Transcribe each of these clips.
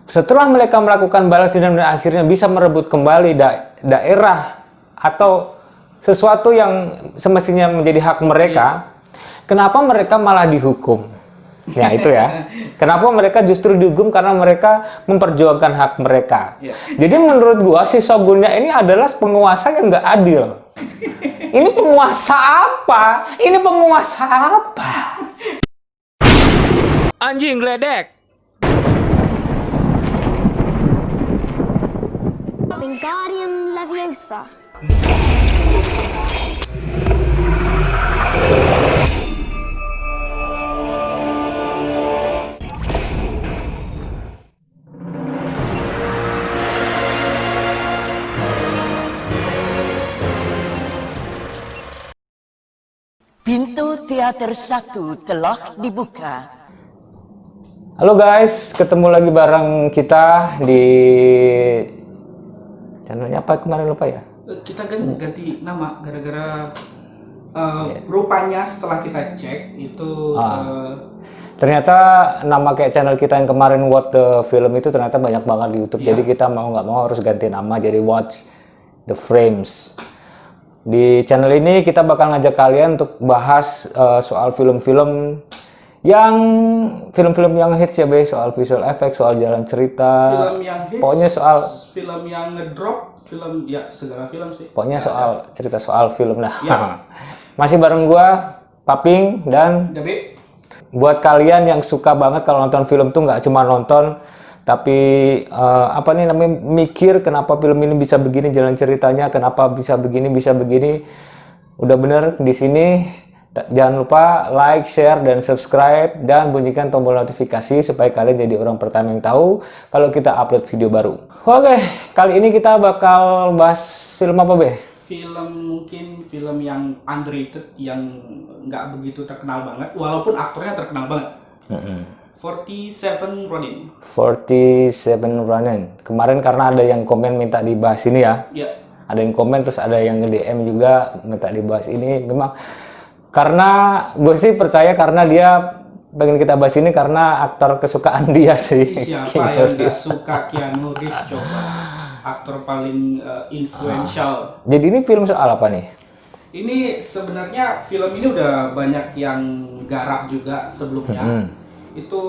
setelah mereka melakukan balas dendam dan akhirnya bisa merebut kembali daerah atau sesuatu yang semestinya menjadi hak mereka, kenapa mereka malah dihukum? Ya itu ya. Kenapa mereka justru dihukum? Karena mereka memperjuangkan hak mereka. Jadi menurut gua si Shogunnya ini adalah penguasa yang nggak adil. Ini penguasa apa? Ini penguasa apa? Anjing geledek. Wingardium Leviosa. Pintu teater 1 telah dibuka. Halo guys, ketemu lagi bareng kita di channelnya apa kemarin lupa ya? Kita ganti nama gara-gara rupanya setelah kita cek itu ternyata nama kayak channel kita yang kemarin What the Film itu ternyata banyak banget di YouTube. Jadi kita mau nggak mau harus ganti nama jadi Watch the Frames. Di channel ini kita bakal ngajak kalian untuk bahas soal film-film yang hits ya, Be, soal visual effect, soal jalan cerita, film yang hits, pokoknya soal film yang ngedrop, film ya segala film sih. Pokoknya soal cerita soal film lah. Ya. Masih bareng gua, Paping dan Dabe. Buat kalian yang suka banget kalau nonton film tuh nggak cuma nonton, tapi apa nih namanya, mikir kenapa film ini bisa begini jalan ceritanya, kenapa bisa begini, udah bener di sini. Jangan lupa like, share, dan subscribe, dan bunyikan tombol notifikasi supaya kalian jadi orang pertama yang tahu kalau kita upload video baru. Oke, kali ini kita bakal bahas film apa, Be? Mungkin film yang underrated, yang nggak begitu terkenal banget, walaupun aktornya terkenal banget. 47 Ronin. 47 Ronin. Kemarin karena ada yang komen minta dibahas ini ya. Ya. Ada yang komen, terus ada yang nge-DM juga minta dibahas ini. Memang karena gue sih percaya karena dia pengen kita bahas ini karena aktor kesukaan dia sih. Siapa yang gak suka Keanu Reeves, coba? Aktor paling influential. Jadi ini film soal apa nih? Ini sebenarnya film ini udah banyak yang garap juga sebelumnya. Itu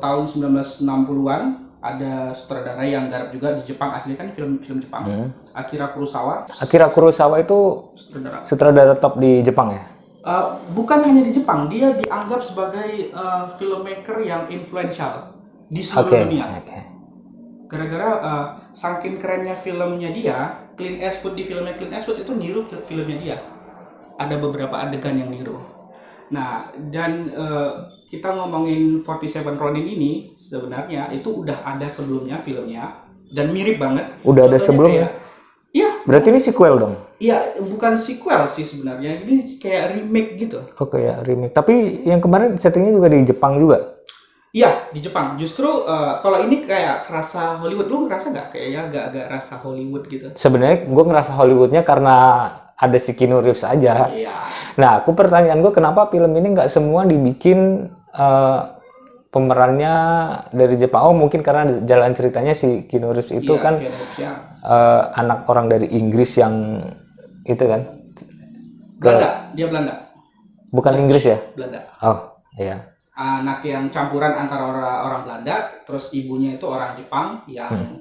tahun 1960-an ada sutradara yang garap juga di Jepang, asli kan film Jepang. Akira Kurosawa. Akira Kurosawa itu sutradara top di Jepang ya? Bukan hanya di Jepang, dia dianggap sebagai filmmaker yang influential di seluruh dunia. Gara-gara saking kerennya filmnya dia, Clint Eastwood di filmnya Clint Eastwood itu niru filmnya dia. Ada beberapa adegan yang niru. Nah, dan kita ngomongin 47 Ronin ini sebenarnya itu udah ada sebelumnya filmnya dan mirip banget. Udah ada sebelumnya? Iya. Berarti ini sequel dong? Iya, bukan sequel sih sebenarnya. Ini kayak remake gitu. Oke ya, remake. Tapi yang kemarin settingnya juga di Jepang juga? Iya, di Jepang. Justru kalau ini kayak rasa Hollywood. Lu ngerasa nggak? Kayaknya agak rasa Hollywood gitu. Sebenarnya gue ngerasa Hollywoodnya karena ada si Keanu Reeves aja. Iya. Nah, pertanyaan gue kenapa film ini nggak semua dibikin pemerannya dari Jepang? Oh, mungkin karena jalan ceritanya si Keanu Reeves itu kan anak orang dari Inggris yang itu kan? Belanda, dia Belanda. Bukan Inggris ya? Belanda. Oh, iya. Anak yang campuran antara orang Belanda, terus ibunya itu orang Jepang yang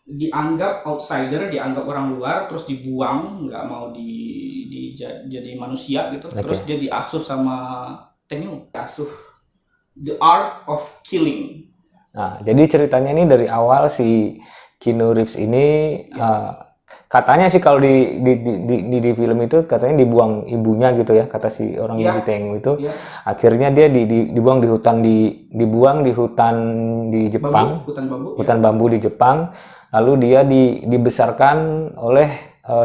dianggap outsider, dianggap orang luar, terus dibuang, nggak mau jadi manusia gitu. Terus dia diasuh sama Tenyu, asuh The Art of Killing. Nah, jadi ceritanya ini dari awal si Keanu Reeves ini katanya sih kalau di film itu katanya dibuang ibunya gitu ya, kata si orang yang di Tengu itu. Akhirnya dia dibuang di hutan di Jepang, hutan bambu di Jepang. Lalu dia dibesarkan oleh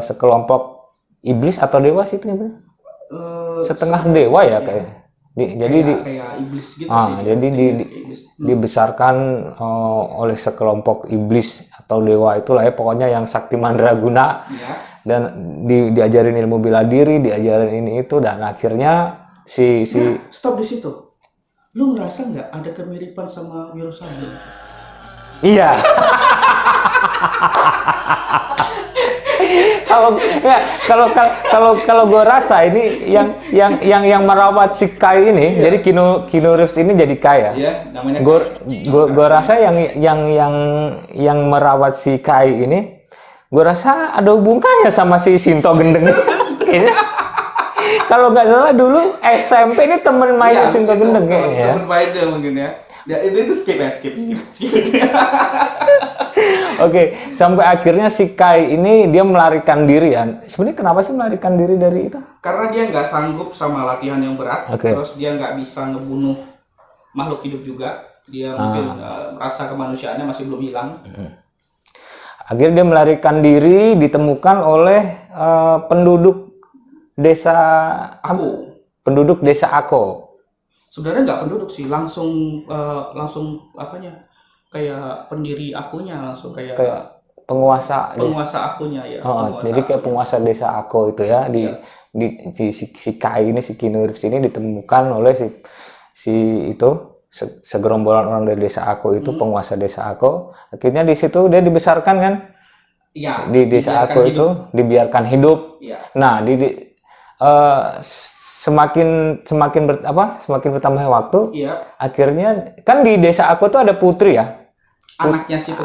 sekelompok iblis atau dewa sih itu setengah dewa ya kayaknya. Jadi kayak iblis gitu sih. Jadi dibesarkan oleh sekelompok iblis atau dewa itulah ya, pokoknya yang sakti mandraguna. Dan diajarin ilmu bela diri, diajarin ini itu, dan akhirnya stop di situ. Lu ngerasa nggak ada kemiripan sama Wiro Sableng? Iya. Kalau gue rasa ini yang merawat si Kai ini, jadi Keanu Reeves ini jadi Kai ya. Iya, namanya Gue rasa yang merawat si Kai ini, gue rasa ada hubungannya sama si Shinto Gendeng. Kayaknya. Kalau nggak salah dulu SMP ini temen mainnya Shinto Gendeng kayaknya. Temen mainnya mungkin ya. Ya itu skip. Oke, sampai akhirnya si Kai ini dia melarikan diri ya. Sebenarnya kenapa sih melarikan diri dari itu? Karena dia nggak sanggup sama latihan yang berat, Oke. terus dia nggak bisa ngebunuh makhluk hidup juga. Dia mungkin rasa kemanusiaannya masih belum hilang. Akhirnya dia melarikan diri, ditemukan oleh penduduk desa penduduk desa Ako. Sebenarnya nggak penduduk sih, langsung apanya? Kayak pendiri akunya langsung kayak Penguasa akunya ya. jadi kayak penguasa desa Ako itu ya di si Kai ini, si Keanu Reeves ini ditemukan oleh si itu segerombolan orang dari desa Ako itu, penguasa desa Ako. Akhirnya di situ dia dibesarkan kan? Iya. Di desa Ako itu dibiarkan hidup. Iya. Nah, semakin bertambahnya waktu, Iya. akhirnya kan di desa Ako tuh ada putri ya.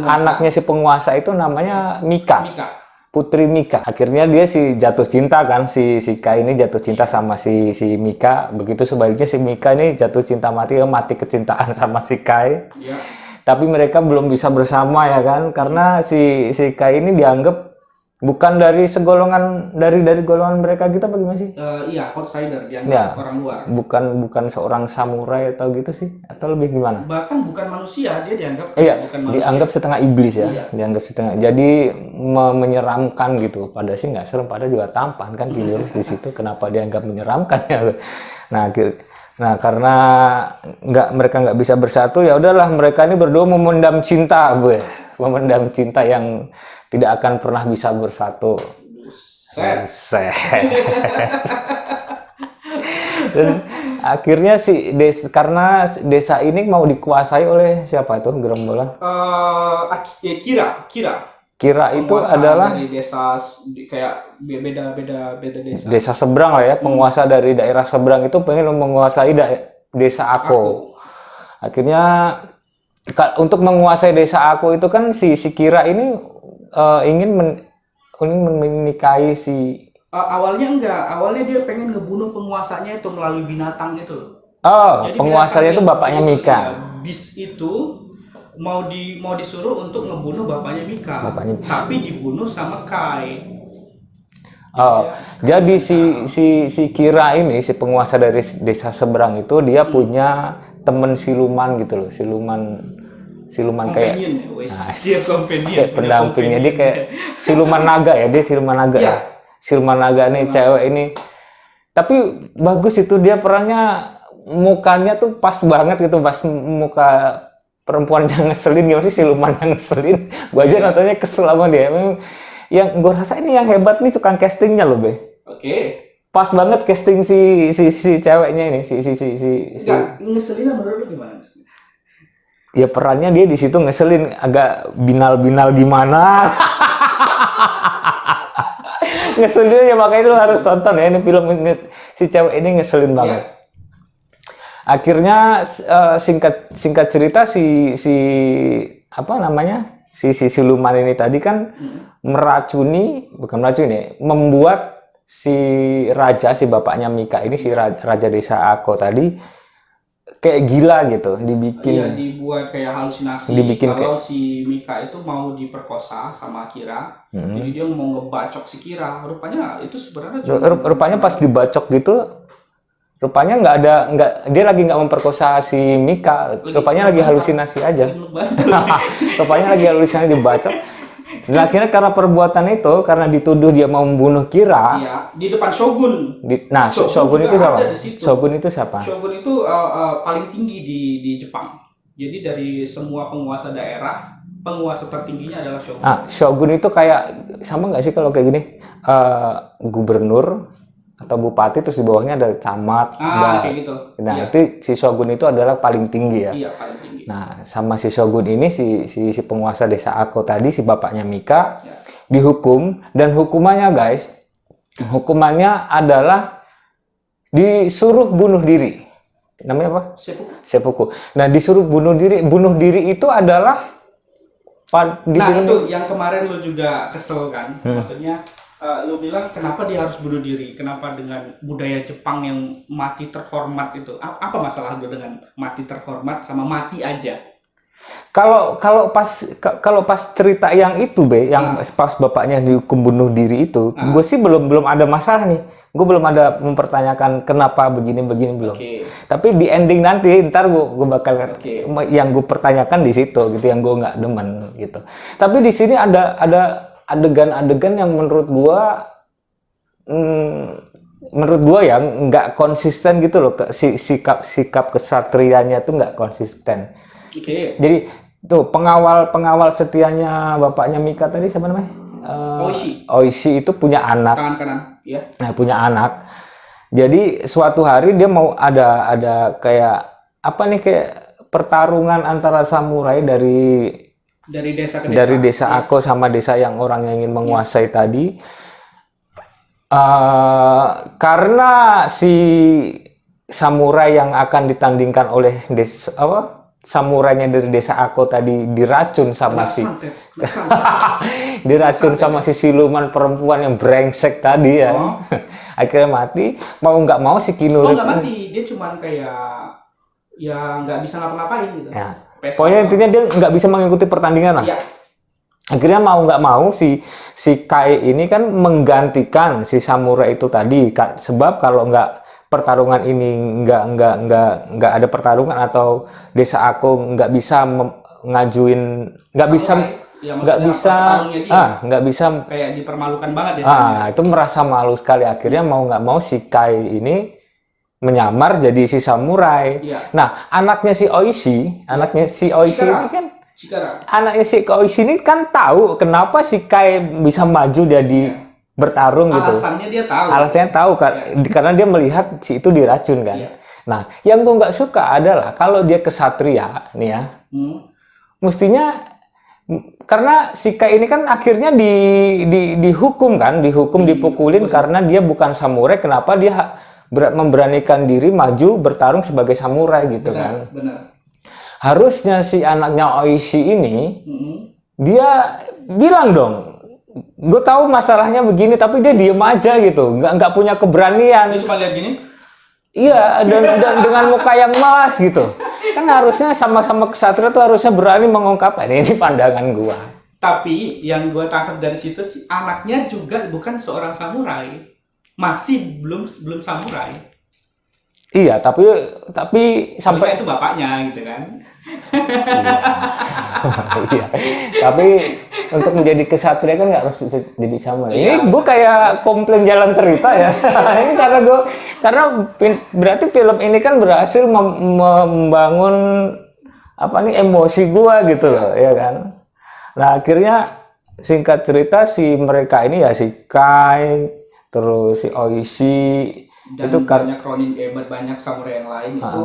Anaknya si penguasa itu namanya Mika. Mika. Putri Mika. Akhirnya dia jatuh cinta kan, si Kai ini jatuh cinta sama si Mika. Begitu sebaliknya si Mika ini jatuh cinta mati kecintaan sama si Kai. Iya. Tapi mereka belum bisa bersama ya kan, karena si Kai ini dianggap bukan dari golongan mereka gitu, bagaimana sih? Iya, outsider, dianggap Ya, orang luar. bukan seorang samurai atau gitu sih, atau lebih gimana? Bahkan bukan manusia, dia dianggap Iya, bukan manusia. dianggap setengah iblis ya, Iya. dianggap setengah. Jadi menyeramkan gitu. Padahal sih nggak serem, padahal juga tampan kan tidur di situ. Kenapa dianggap menyeramkan ya? Nah, karena mereka nggak bisa bersatu, ya udahlah mereka ini berdua memendam cinta, memendam cinta yang tidak akan pernah bisa bersatu. Set. Dan akhirnya karena desa ini mau dikuasai oleh siapa itu gerombolan? Kira itu Penguasa adalah dari desa kayak beda desa. desa seberang lah ya, penguasa dari daerah seberang itu pengen menguasai desa Ako. Akhirnya untuk menguasai desa Ako itu kan si Kira ini ingin menikahi si awalnya dia pengen ngebunuh penguasanya itu melalui binatang itu. Jadi penguasanya itu bapaknya Mika. Bis itu mau disuruh untuk ngebunuh bapaknya Mika. Tapi dibunuh sama Kai. Jadi si Kira ini, si penguasa dari desa seberang itu, dia punya temen siluman gitu loh, siluman kayak pendampingnya. Dia kayak siluman naga ya, ya. Siluman naga nih, cewek ini. Tapi bagus itu, dia perannya, mukanya tuh pas banget gitu, pas muka perempuan yang ngeselin gitu sih, siluman yang ngeselin. Gua aja nontonnya kesel sama dia. Yang gue rasa ini yang hebat nih tukang castingnya loh, Be. Oke. Pas banget casting si ceweknya ini, ngeselin menurut lu gimana? Ya perannya dia di situ ngeselin, agak binal gimana. Ngeselin ya, makanya lu harus tonton ya ini film. Si cewek ini ngeselin banget. Akhirnya singkat cerita si siluman ini tadi kan membuat si bapaknya Mika ini, si raja desa Ako tadi kayak gila gitu, dibuat kayak halusinasi kalau si Mika itu mau diperkosa sama Kira. Jadi dia mau ngebacok si Kira. Rupanya itu sebenarnya rupanya pas dibacok gitu, rupanya dia lagi nggak memperkosa si Mika, rupanya lagi halusinasi aja. Rupanya lagi halusinasi, dibacok. Dan akhirnya karena perbuatan itu, karena dituduh dia mau membunuh Kira. Iya, di depan Shogun. Shogun itu siapa? Shogun itu siapa? Shogun itu paling tinggi di Jepang. Jadi dari semua penguasa daerah, penguasa tertingginya adalah Shogun. Shogun itu kayak sama nggak sih kalau kayak gini? Gubernur atau bupati, terus di bawahnya ada camat. Kayak gitu. Nah, itu si Shogun itu adalah paling tinggi ya. Iya, paling tinggi. Nah, sama si Shogun ini si penguasa desa Ako tadi, si bapaknya Mika dihukum, dan hukumannya guys, hukumannya adalah disuruh bunuh diri. Namanya apa? Seppuku. Nah, disuruh bunuh diri. Bunuh diri itu adalah itu yang kemarin lo juga kesel kan? Maksudnya lo bilang kenapa dia harus bunuh diri? Kenapa dengan budaya Jepang yang mati terhormat itu? Apa masalah lo dengan mati terhormat sama mati aja? Kalau pas cerita yang itu yang pas bapaknya dihukum bunuh diri itu, gue sih belum ada masalah nih. Gue belum ada mempertanyakan kenapa begini belum. Tapi di ending nanti ntar gue bakal yang gue pertanyakan di situ gitu, yang gue nggak demen gitu. Tapi di sini ada adegan-adegan yang menurut gue ya nggak konsisten gitu loh, sikap kesatrianya tuh nggak konsisten. Jadi tuh pengawal setianya bapaknya Mika tadi siapa namanya? Oishi itu punya anak. Tangan kanan, ya. Nah, punya anak. Jadi suatu hari dia mau ada kayak apa nih, kayak pertarungan antara samurai dari desa ke desa. Dari desa Ako sama desa yang orang yang ingin menguasai tadi. Karena si samurai yang akan ditandingkan oleh samurainya dari desa Ako tadi diracun sama diracun sama si siluman perempuan yang brengsek tadi ya. Akhirnya mati. Mau nggak mau si Keanu Reeves nggak mati, dia cuman kayak ya nggak bisa ngapa-ngapain gitu. Ya. Pokoknya intinya dia nggak bisa mengikuti pertandingan lah. Ya. Akhirnya mau nggak mau si Kai ini kan menggantikan si samurai itu tadi, sebab kalau nggak pertarungan ini nggak ada pertarungan atau desa Ako nggak bisa ngajuin, nggak bisa kayak dipermalukan banget desanya. Itu merasa malu sekali. Akhirnya mau nggak mau si Kai ini menyamar jadi si samurai. Nah, anaknya si Oishi ini kan anaknya si Oishi ini kan tahu kenapa si Kai bisa maju jadi bertarung gitu. Alasannya tahu karena dia melihat si itu diracun kan. Nah, yang gue nggak suka adalah kalau dia kesatria nih ya, mestinya karena si Kai ini kan akhirnya dihukum dipukulin karena dia bukan samurai. Kenapa dia memberanikan diri maju bertarung sebagai samurai gitu kan? Benar. Harusnya si anaknya Oishi ini dia bilang dong, gue tahu masalahnya begini, tapi dia diem aja gitu, nggak punya keberanian. Dia cuma lihat gini. Iya, dan dengan muka yang malas gitu. Kan harusnya sama-sama kesatria tuh harusnya berani mengungkapkan. Ini pandangan gua. Tapi yang gua tangkap dari situ si anaknya juga bukan seorang samurai, masih belum samurai. Iya, tapi sampai itu bapaknya gitu kan. Iya. Tapi untuk menjadi kesatria kan nggak harus bisa jadi sama. Ini gue kayak komplain jalan cerita ya. Ini karena berarti film ini kan berhasil membangun emosi gue gitu loh, ya kan. Nah, akhirnya singkat cerita si mereka ini ya si Kai, terus si Oishi, dan itu banyak banyak samurai yang lain itu.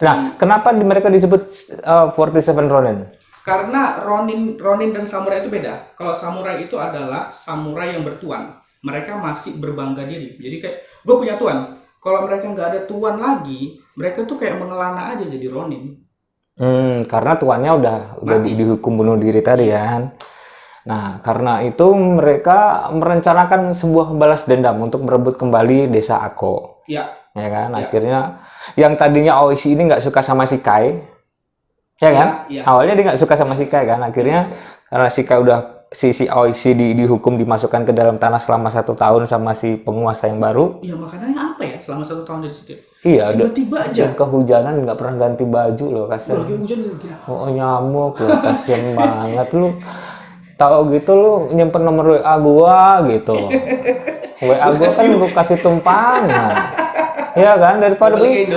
Nah, kenapa mereka disebut 47 Ronin? Karena Ronin dan samurai itu beda. Kalau samurai itu adalah samurai yang bertuan. Mereka masih berbangga diri. Jadi kayak gue punya tuan. Kalau mereka nggak ada tuan lagi, mereka tuh kayak mengelana aja jadi Ronin. Karena tuannya udah dihukum bunuh diri tadi kan. Nah, karena itu mereka merencanakan sebuah balas dendam untuk merebut kembali desa Ako. Ya kan, akhirnya yang tadinya Oishi ini nggak suka sama si Kai, ya kan? Awalnya dia nggak suka sama si Kai kan, akhirnya karena si Kai udah si Oishi dihukum dimasukkan ke dalam tanah selama 1 tahun sama si penguasa yang baru. Iya, makanya apa ya selama 1 tahun di situ? Iya, tiba-tiba aja kehujanan nggak pernah ganti baju loh, kasian. Lagi hujan nyamuk loh, kasian banget lu. Tahu gitu lu nyimpen nomor WA gua gitu. WA gua kan lu kasih tumpangan. Ya kan, daripada beli 1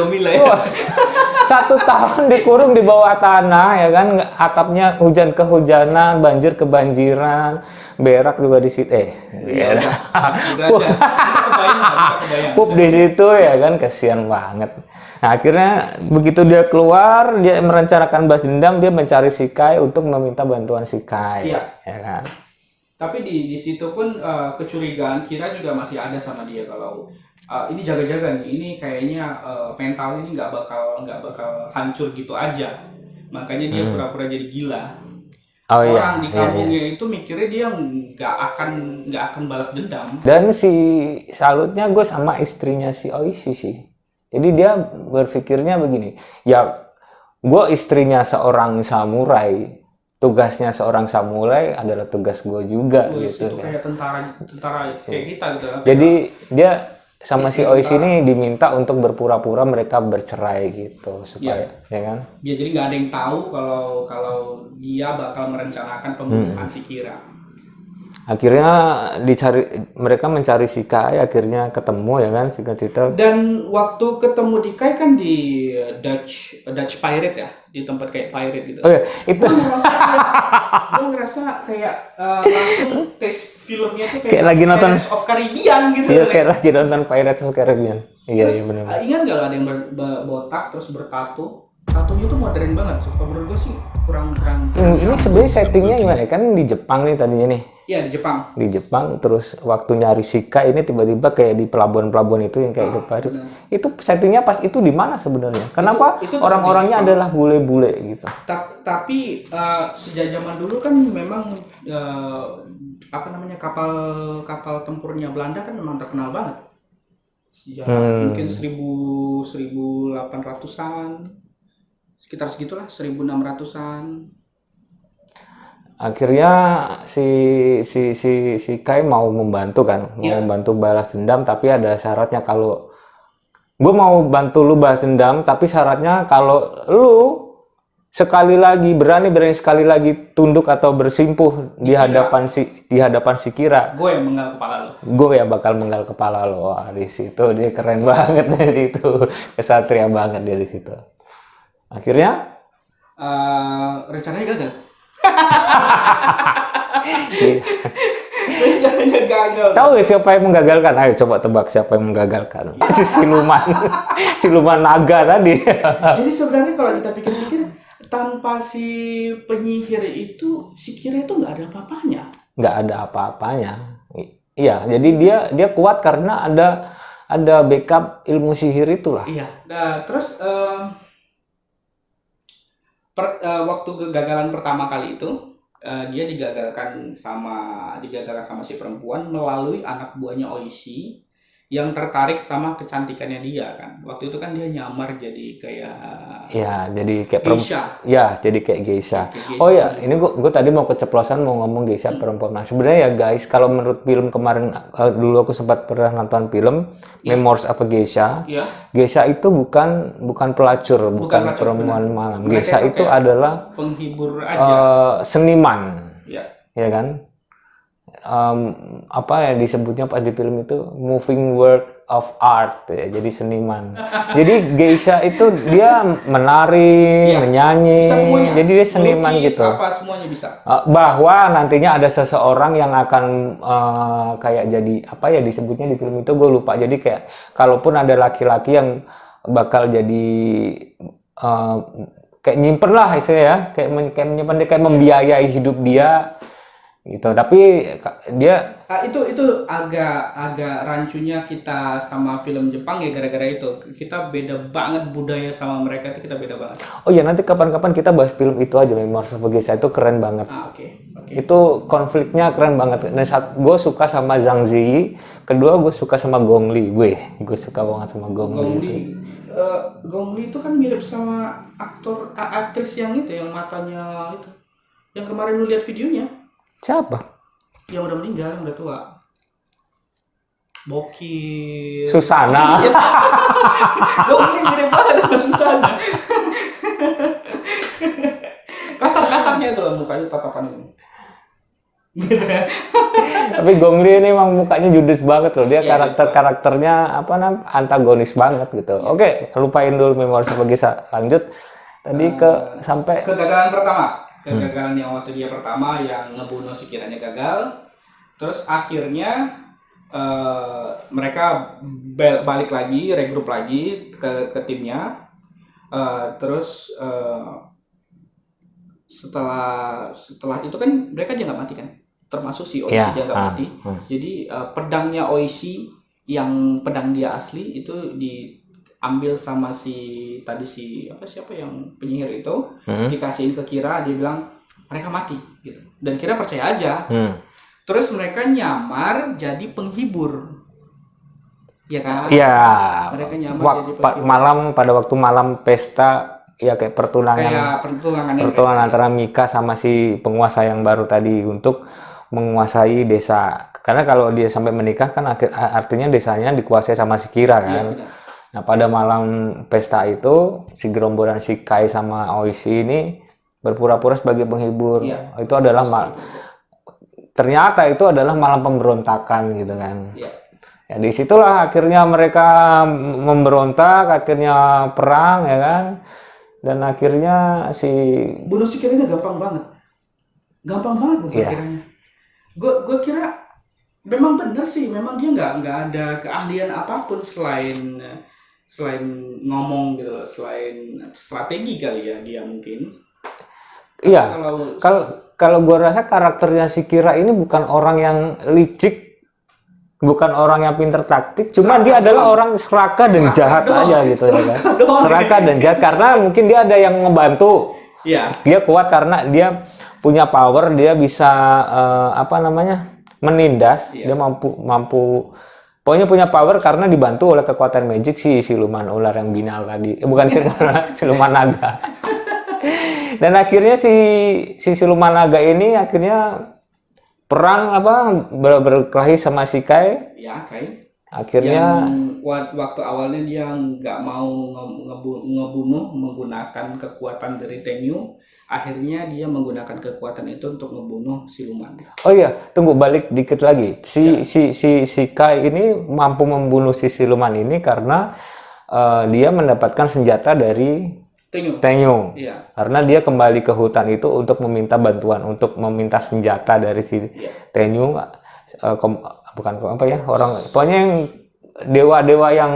tahun dikurung di bawah tanah ya kan, atapnya hujan kehujanan, banjir kebanjiran, berak juga di situ. Pup di situ ya kan, kasihan banget. Nah, akhirnya begitu dia keluar, dia merencanakan balas dendam, dia mencari si Kai untuk meminta bantuan si Kai. Iya. Ya kan? Tapi di situ pun kecurigaan Kira juga masih ada sama dia kalau ini jaga-jaga nih, ini kayaknya mental ini nggak bakal hancur gitu aja. Makanya dia pura-pura jadi gila. Oh iya. Orang di kampungnya itu mikirnya dia nggak akan balas dendam. Dan si salutnya gue sama istrinya si Oishi sih. Jadi dia berpikirnya begini, ya gue istrinya seorang samurai, tugasnya seorang samurai adalah tugas gue juga gitu. Itu kayak tentara kayak kita gitu. Jadi dia sama si Oishi ini diminta untuk berpura-pura mereka bercerai gitu supaya ya kan. Ya jadi nggak ada yang tahu kalau dia bakal merencanakan pembunuhan si Kira. Akhirnya mereka mencari si Kai, akhirnya ketemu ya kan, singkat cerita. Dan waktu ketemu di Kai kan di Dutch Pirate ya, di tempat kayak pirate gitu. Oh ya, itu Gue ngerasa kayak langsung tes filmnya tuh kayak lagi nonton Pirates of Caribbean gitu. Iya, kayak lagi nonton Pirates of Caribbean. Iya, iya benar. Ingat nggak ada yang botak terus bertato? Tatonya tuh modern banget. Suka menurut gue sih kurang. Ini sebenarnya settingnya gimana? Kan di Jepang nih tadinya nih. Iya di Jepang. Di Jepang, terus waktu nyari Shika ini tiba-tiba kayak di pelabuhan-pelabuhan itu yang kayak The Pirates. Itu settingnya pas itu di mana sebenarnya? Kenapa itu orang-orangnya adalah bule-bule gitu? Tapi sejak zaman dulu kan memang kapal tempurnya Belanda kan memang terkenal banget. Sejak mungkin 1800-an, sekitar segitulah, 1600-an. Akhirnya si Kai mau membantu kan, mau membantu balas dendam, tapi ada syaratnya. Kalau gue mau bantu lu balas dendam, tapi syaratnya kalau lu berani sekali lagi tunduk atau bersimpuh di hadapan si Kira, gue yang menggal kepala lo. Gue yang bakal menggal kepala lo. Wah, di situ dia keren banget di situ, kesatria banget dia di situ. Akhirnya rencananya gagal. Rencananya gagal. Tahu gak siapa yang menggagalkan? Ayo coba tebak siapa yang menggagalkan. Si siluman naga tadi. Jadi sebenarnya kalau kita pikir-pikir, tanpa si penyihir itu, si Kira itu nggak ada apa-apanya. Nggak ada apa-apanya. Iya, jadi dia kuat karena ada backup ilmu sihir itulah. Iya. Nah, terus waktu kegagalan pertama kali itu, dia digagalkan sama si perempuan melalui anak buahnya Oishi yang tertarik sama kecantikannya dia kan. Waktu itu kan dia nyamar jadi kayak jadi kayak geisha. Jadi kayak geisha. Oh ya, ini gue tadi mau keceplosan mau ngomong geisha perempuan. Nah, sebenarnya ya guys, kalau menurut film kemarin dulu aku sempat pernah nonton film Memoirs of a Geisha. Geisha itu bukan pelacur, bukan perempuan malam. Geisha itu adalah penghibur aja. Seniman. Ya kan? Disebutnya pas di film itu moving work of art ya, jadi seniman. Jadi geisha itu dia menari, menyanyi, jadi dia seniman gitu. Semuanya bisa. Bahwa nantinya ada seseorang yang akan kayak jadi disebutnya di film itu gue lupa. Jadi kayak kalaupun ada laki-laki yang bakal jadi kayak nyimpen lah istilahnya ya, kayak menyimpan dia, kayak membiayai hidup dia gitu. Tapi dia itu agak rancunya kita sama film Jepang ya, gara-gara itu kita beda banget budaya sama mereka, itu kita beda banget. Oh ya, nanti kapan-kapan kita bahas film itu aja, Memoirs of a Geisha. Itu keren banget. Okay. Itu konfliknya keren banget. Nah, gue suka sama Zhang Ziyi, kedua gue suka sama Gong Li. Gue suka banget sama Gong Li. Gong Li itu kan mirip sama aktris yang itu, yang matanya itu, yang kemarin lu lihat videonya. Siapa? Yang udah meninggal, yang udah tua. Bokir. Susana. Gong Li mirip banget sama Susana. Kasar-kasarnya itu loh, mukanya tatapan ini. Tapi Gong Li ini emang mukanya judes banget loh. Dia karakternya antagonis banget gitu. Oke, lupain dulu Memoirs of a Geisha. Lanjut tadi sampai kegagalan pertama. Kegagalan yang waktu dia pertama yang ngebunuh si Kiranya gagal. Terus akhirnya mereka balik lagi, regroup lagi ke timnya. Terus setelah itu kan mereka dia nggak mati kan, termasuk si Oishi dia nggak mati. Jadi pedangnya Oishi yang pedang dia asli itu diambil sama siapa yang penyihir itu, dikasihin ke Kira, dia bilang mereka mati gitu, dan Kira percaya aja. Terus mereka nyamar jadi penghibur, ya kan? Iya. Mereka nyamar jadi penghibur. Pada waktu malam pesta, ya kayak pertunangan antara Mika sama si penguasa yang baru tadi untuk menguasai desa. Karena kalau dia sampai menikah kan artinya desanya dikuasai sama si Kira kan. Iya, nah pada malam pesta itu si gerombolan si Kai sama Oishi ini berpura-pura sebagai penghibur. Iya. Itu adalah ternyata itu adalah malam pemberontakan gitu kan. Iya. Ya disitulah akhirnya mereka memberontak, akhirnya perang ya kan. Dan akhirnya bunuh si Kira gampang banget bunuh Kiranya. Gue kira memang bener sih, memang dia nggak ada keahlian apapun selain ngomong gitu loh, selain strategi kali ya dia mungkin. Iya. Kalau gue rasa karakternya si Kira ini bukan orang yang licik, bukan orang yang pinter taktik, cuma dia adalah orang serakah dan jahat aja gitu ya kan. Serakah dan jahat karena mungkin dia ada yang ngebantu. Iya. Dia kuat karena dia punya power, dia bisa menindas. Dia mampu pokoknya punya power karena dibantu oleh kekuatan magic si siluman ular yang binal tadi. Bukan siluman naga. Dan akhirnya si siluman naga ini akhirnya perang berkelahi sama si Kai. Ya, Kai. Akhirnya waktu awalnya dia nggak mau ngebunuh menggunakan kekuatan dari Tenyu, akhirnya dia menggunakan kekuatan itu untuk ngebunuh siluman. Oh iya, tunggu balik dikit lagi. Si Kai ini mampu membunuh si siluman ini karena dia mendapatkan senjata dari Tenyu. Iya. Karena dia kembali ke hutan itu untuk meminta bantuan, untuk meminta senjata dari si Tenyu. Pokoknya yang dewa-dewa yang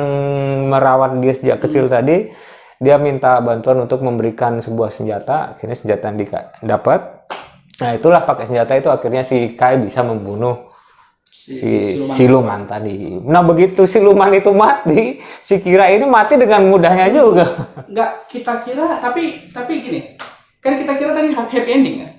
merawat dia sejak kecil tadi, dia minta bantuan untuk memberikan sebuah senjata. Akhirnya senjata yang dapat. Nah itulah pakai senjata itu akhirnya si Kai bisa membunuh si siluman tadi. Nah begitu siluman itu mati, si Kira ini mati dengan mudahnya juga. Enggak, kita kira, tapi gini, kan kita kira tadi happy ending kan?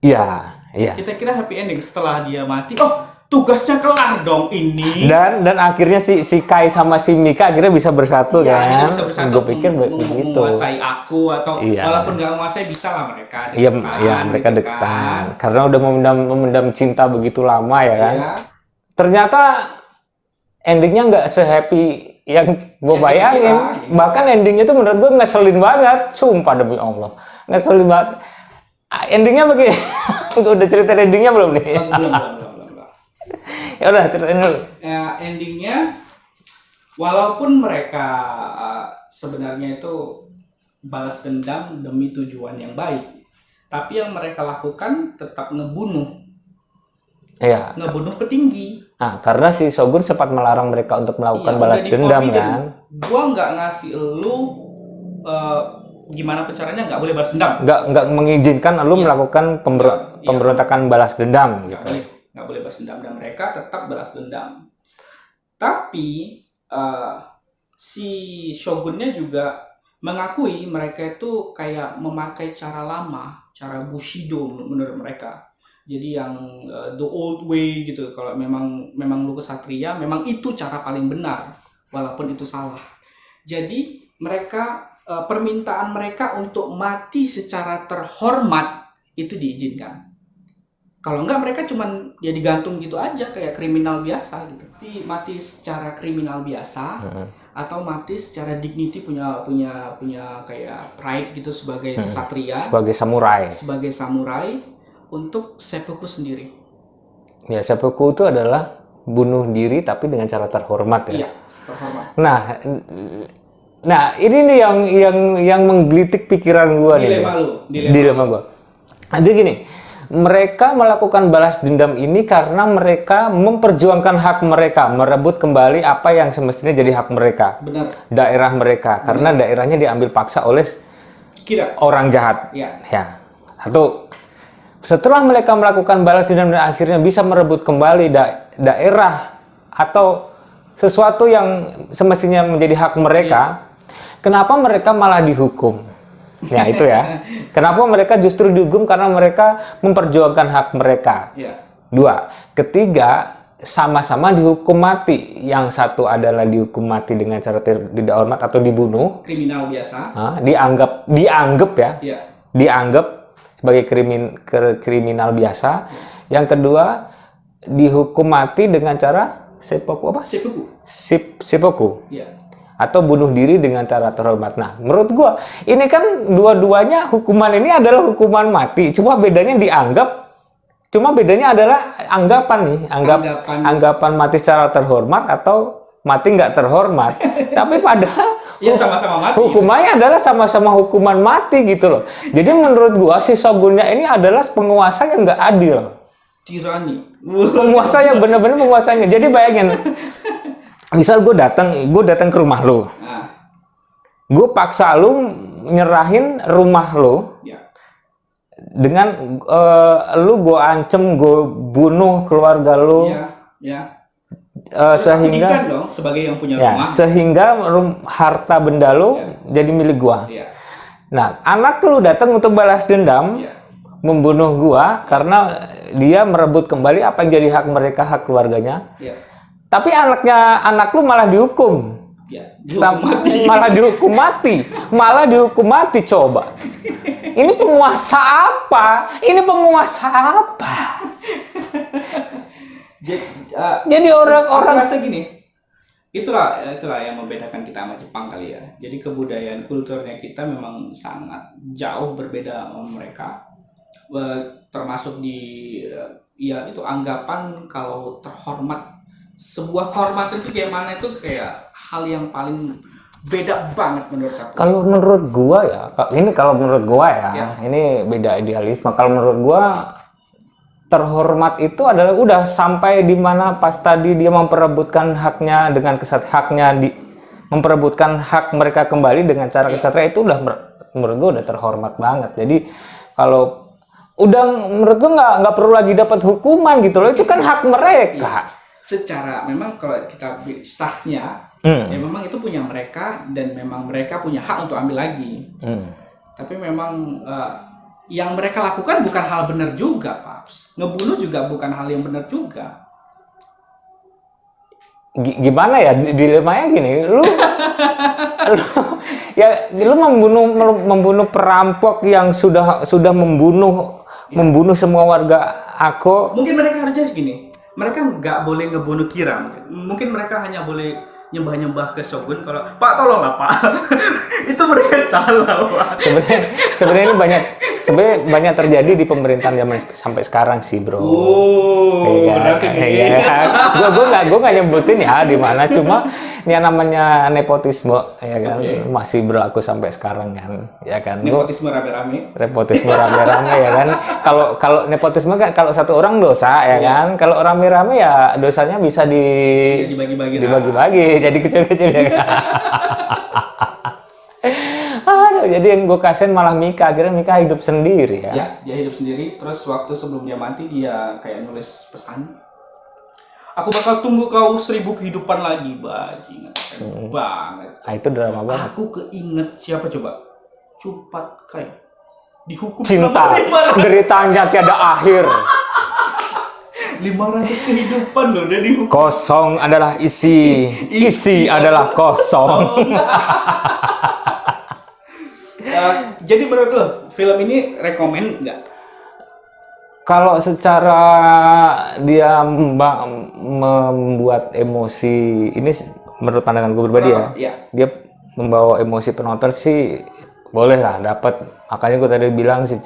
Iya. Kita kira happy ending setelah dia mati. Oh, tugasnya kelar dong ini. Dan akhirnya si Kai sama si Mika akhirnya bisa bersatu kan? Bisa bersatu. Gue pikir begitu. Menguasai aku atau walaupun nggak menguasai bisa lah mereka. Iya, mereka deketan. Karena udah memendam cinta begitu lama ya kan? Iya. Ternyata endingnya nggak se-happy yang gue bayangin. Bahkan endingnya tuh menurut gue ngeselin banget. Sumpah demi Allah. Ngeselin banget. Endingnya begini. Udah cerita endingnya belum nih? Belum. Ya udah ceritain dulu. Ya, endingnya walaupun mereka sebenarnya itu balas dendam demi tujuan yang baik, tapi yang mereka lakukan tetap ngebunuh. Iya. Ngebunuh petinggi. Nah, karena si Shogun sempat melarang mereka untuk melakukan balas dendam kan. Gua nggak ngasih lu gimana caranya, nggak boleh balas dendam. Nggak mengizinkan lu melakukan pemberontakan balas dendam gitu. Nggak boleh balas dendam, dan mereka tetap balas dendam. Tapi si shogunnya juga mengakui mereka itu kayak memakai cara lama, cara Bushido menurut mereka. Jadi yang the old way gitu. Kalau memang lu kesatria, memang itu cara paling benar, walaupun itu salah. Jadi mereka permintaan mereka untuk mati secara terhormat itu diizinkan. Kalau enggak mereka cuman ya digantung gitu aja kayak kriminal biasa gitu. Mati secara kriminal biasa atau mati secara dignity, punya kayak pride gitu sebagai kesatria, sebagai samurai untuk seppuku sendiri. Ya, seppuku itu adalah bunuh diri tapi dengan cara terhormat ya. Iya, terhormat. Nah ini nih yang menggelitik pikiran gua nih. Dilema gua. Jadi gini, Mereka melakukan balas dendam ini karena mereka memperjuangkan hak mereka, merebut kembali apa yang semestinya jadi hak mereka. Benar. Daerah mereka, karena daerahnya diambil paksa oleh orang jahat. Ya. Ya. Satu. Setelah mereka melakukan balas dendam dan akhirnya bisa merebut kembali daerah atau sesuatu yang semestinya menjadi hak mereka, kenapa mereka malah dihukum? Ya itu ya. Kenapa mereka justru dihukum? Karena mereka memperjuangkan hak mereka. Ya. Dua. Ketiga, sama-sama dihukum mati. Yang satu adalah dihukum mati dengan cara tidak hormat atau dibunuh. Kriminal biasa. Dianggap ya. Ya. Dianggap sebagai kriminal biasa. Yang kedua, dihukum mati dengan cara seppuku apa? Seppuku. Ya. Atau bunuh diri dengan cara terhormat. Nah, menurut gua ini kan dua-duanya hukuman ini adalah hukuman mati. Cuma bedanya adalah anggapan nih, anggapan mati secara terhormat atau mati nggak terhormat. Tapi padahal ya sama-sama mati. Hukumannya adalah sama-sama hukuman mati gitu loh. Jadi menurut gua si shogunnya ini adalah penguasa yang nggak adil. Tirani. Penguasa yang benar-benar penguasanya. Jadi bayangin. Misal gue datang ke rumah lo, gue paksa lo nyerahin rumah lo, dengan lo gue ancem, gue bunuh keluarga lo, sehingga dong, sebagai yang punya rumah, sehingga harta benda lo jadi milik gue. Nah, anak lo datang untuk balas dendam, membunuh gue karena dia merebut kembali apa yang jadi hak mereka, hak keluarganya. Tapi anak lu malah dihukum. Malah dihukum mati coba. Ini penguasa apa? Jadi orang-orang rasa gini. Itulah yang membedakan kita sama Jepang kali ya. Jadi kebudayaan kulturnya kita memang sangat jauh berbeda sama mereka. Termasuk di itu anggapan kalau terhormat, sebuah kehormatan itu gimana, itu kayak hal yang paling beda banget menurut aku. Kalau menurut gua ini beda idealisme. Kalau menurut gua terhormat itu adalah udah sampai di mana pas tadi dia memperebutkan haknya dengan memperebutkan hak mereka kembali dengan cara kesatria, itu udah menurut gua udah terhormat banget. Jadi kalau udah menurut gua nggak perlu lagi dapat hukuman gitu loh, itu kan hak mereka. Secara memang kalau kita sahnya ya memang itu punya mereka dan memang mereka punya hak untuk ambil lagi. Tapi memang yang mereka lakukan bukan hal benar juga, Paps. Ngebunuh juga bukan hal yang benar juga. Gimana ya dilemanya gini, lu membunuh perampok yang sudah membunuh semua warga aku. Mungkin mereka harusnya gini. Mereka nggak boleh ngebunuh Kira, mungkin mereka hanya boleh nyembah-nyembah ke Shogun. Kalau Pak tolonglah Pak, itu mereka salah Pak. Sebenarnya ini banyak terjadi di pemerintahan zaman sampai sekarang sih bro. Berarti nih. Gue nggak nyebutin ya di mana, cuma yang namanya nepotisme ya kan masih berlaku sampai sekarang kan, ya kan. Nepotisme rame-rame Ya kan. Kalau nepotisme kan kalau satu orang dosa ya kan. Kalau rame-rame ya dosanya bisa dibagi-bagi jadi kecil-kecil ya kan. Aduh, jadi yang gue kasihin malah Mika. Akhirnya Mika hidup sendiri ya. Ya, dia hidup sendiri. Terus waktu sebelum dia mati dia kayak nulis pesan. Aku bakal tunggu kau 1000 kehidupan lagi, bajingan. Banget. Nah, itu drama banget. Aku keinget siapa coba? Cupat Kai. Dihukum cinta, deritanya tiada akhir. 500 kehidupan loh dia dihukum. Kosong adalah isi adalah kosong. Jadi menurut lo film ini rekomen nggak? Kalau secara dia membuat emosi, ini menurut pandangan gue pribadi dia membawa emosi penonton sih boleh lah dapat. Makanya gue tadi bilang sih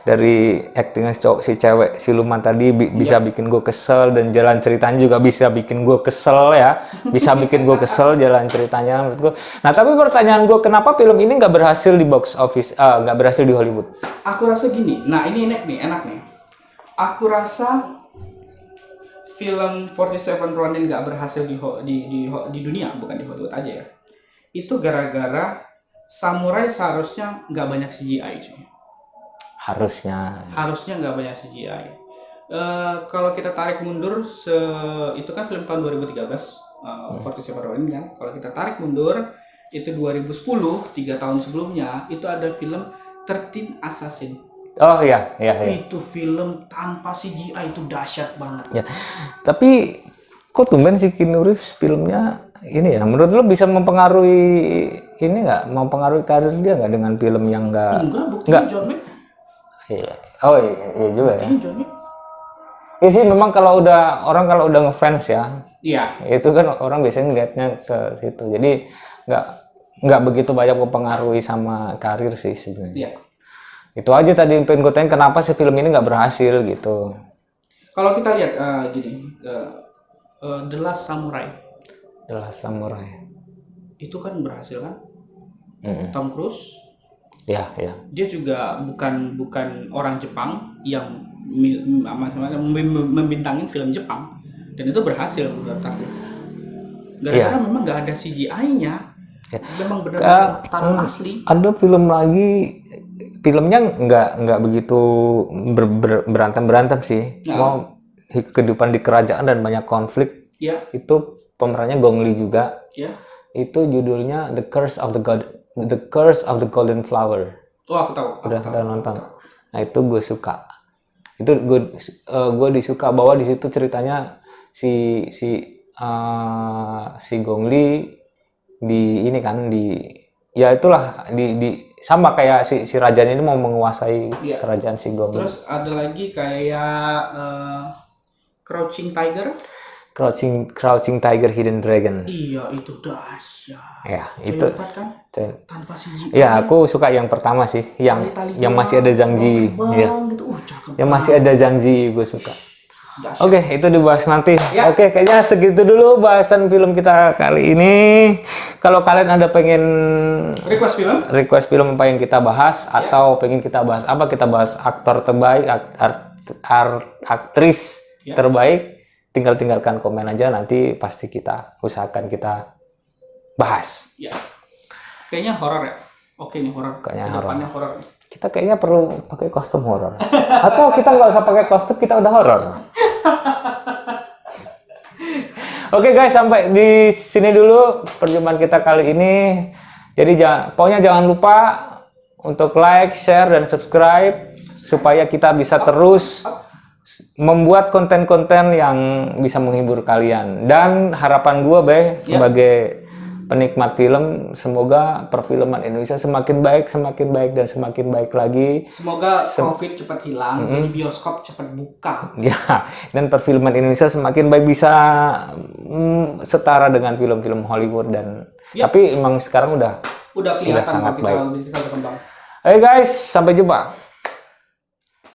dari acting si cewek siluman tadi bisa bikin gue kesel, dan jalan ceritanya juga bisa bikin gue kesel ya, bisa bikin gue kesel jalan ceritanya menurut gue. Nah tapi pertanyaan gue, kenapa film ini nggak berhasil di box office, nggak berhasil di Hollywood? Aku rasa gini, nah ini enak nih. Aku rasa film 47 Ronin nggak berhasil di dunia, bukan di Hollywood aja ya. Itu gara-gara samurai seharusnya nggak banyak CGI, cuy. Harusnya nggak banyak CGI. Kalau kita tarik mundur, itu kan film tahun 2013, 47 Ronin kan. Kalau kita tarik mundur, itu 2010, 3 tahun sebelumnya, itu ada film 13 Assassin. Oh iya. Itu film tanpa CGI itu dahsyat banget. Ya. Tapi kok tumben si Keanu Reeves filmnya ini ya, menurut lo bisa mempengaruhi ini nggak, mempengaruhi karir dia nggak dengan film yang Enggak, buktinya John Wick. Iya. Oh iya juga ya. Buktinya John Wick. Ya sih, memang kalau udah ngefans ya, Iya. itu kan orang biasanya ngeliatnya ke situ. Jadi nggak begitu banyak mempengaruhi sama karir sih sebenarnya. Iya. Itu aja tadi yang pengen gue tanya, kenapa sih film ini nggak berhasil gitu. Kalau kita lihat The Last Samurai. The Last Samurai. Itu kan berhasil kan? Tom Cruise. Ya. Dia juga bukan orang Jepang yang membintangin film Jepang, dan itu berhasil menurut aku. Gara-gara memang nggak ada CGI-nya. Ya. Memang benar-benar taruh asli. Ada film lagi, filmnya nggak begitu berantem sih, cuma kehidupan di kerajaan dan banyak konflik. Ya. Itu pemerannya Gong Li juga. Ya. Itu judulnya The Curse of the Golden Flower. Oh, aku tahu. Udah nonton. Nah itu gue suka. Itu gue disuka bahwa di situ ceritanya si Gong Li ya itulah sama kayak si rajanya ini mau menguasai kerajaan si Gong Li. Terus ada lagi kayak Crouching Tiger, Hidden Dragon. Iya, itu dahsyat. Ya, itu kan? Tanpa CGI. Ya, aku suka yang pertama sih, yang masih ada Zhang Ji. Ya. Gitu. Yang masih ada Zhang Ji, gue suka. Oke, itu dibahas nanti. Ya. Oke, kayaknya segitu dulu bahasan film kita kali ini. Kalau kalian ada pengen request film apa yang kita bahas, atau pengen kita bahas apa, kita bahas aktor terbaik, aktris terbaik, tinggalkan komen aja, nanti pasti kita usahakan kita bahas. Ya. Kayaknya horor ya. Oke nih, horor. Kayaknya horor. Kita kayaknya perlu pakai kostum horor. Atau kita nggak usah pakai kostum, kita udah horor. Oke guys, sampai di sini dulu perjumpaan kita kali ini. Jadi pokoknya jangan lupa untuk like, share, dan subscribe supaya kita bisa terus membuat konten-konten yang bisa menghibur kalian. Dan harapan gue sebagai penikmat film, semoga perfilman Indonesia semakin baik dan semakin baik lagi. Semoga COVID cepat hilang, jadi bioskop cepat buka. Ya, dan perfilman Indonesia semakin baik, bisa setara dengan film-film Hollywood dan tapi emang sekarang udah kelihatan sangat baik. kita berkembang. Hey guys, sampai jumpa.